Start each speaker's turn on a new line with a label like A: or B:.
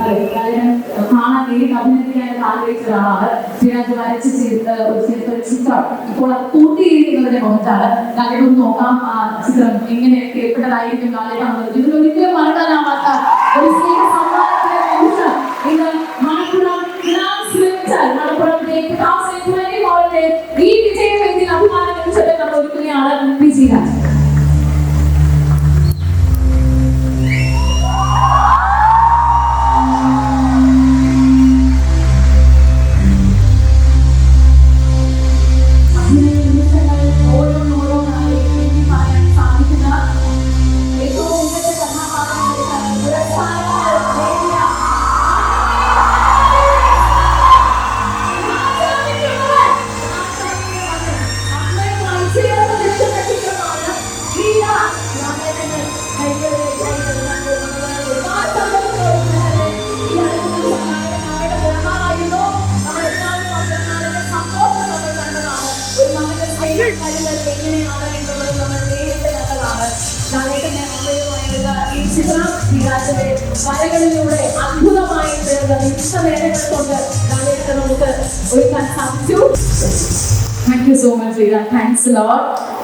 A: കാണാൻ നേരിട്ട് അഭിനന്ദിക്കാനായിട്ട് ആഗ്രഹിച്ച ഒരാളാണ്. ശ്രീരാജ് വരച്ച് ചെയ്ത ഒരു ചിത്രം ഇപ്പോൾ അത് കൂട്ടിയിരിക്കുന്നതിന്റെ പുറത്താണ്. ലാലേട്ടൻ നോക്കാം ആ ചിത്രം എങ്ങനെ പ്രിയപ്പെട്ടതായിരിക്കും ലാലേട്ടാണ്. ഇതിലൊരിക്കലും മറക്കാനാവാത്ത ഒരു സ്നേഹ സമ്മാനത്തിന്റെ നിമിഷം ഇന്ന് മലപ്പുറം ഈ വിജയവേദിയിൽ അഭിമാന നിമിഷത്തെ നമ്മൾ ഒരുക്കുകയാണ്. വിജയരാജ് എങ്ങനെയാണ് എന്നുള്ളത് നമ്മൾ നേരിട്ട് കണ്ടതാണ്. ലാലേട്ടന്റെ അമ്മയുമായുള്ള ഈ ചിത്രം ശ്രീരാജിന്റെ വരകളിലൂടെ അത്ഭുതമായി തീർന്ന നിമിഷ നേരങ്ങൾ കൊണ്ട് ലാലേട്ടനെ നമുക്ക് ഒരുക്കാൻ സാധിച്ചു. Thank you so much, Sriram. Thanks a lot.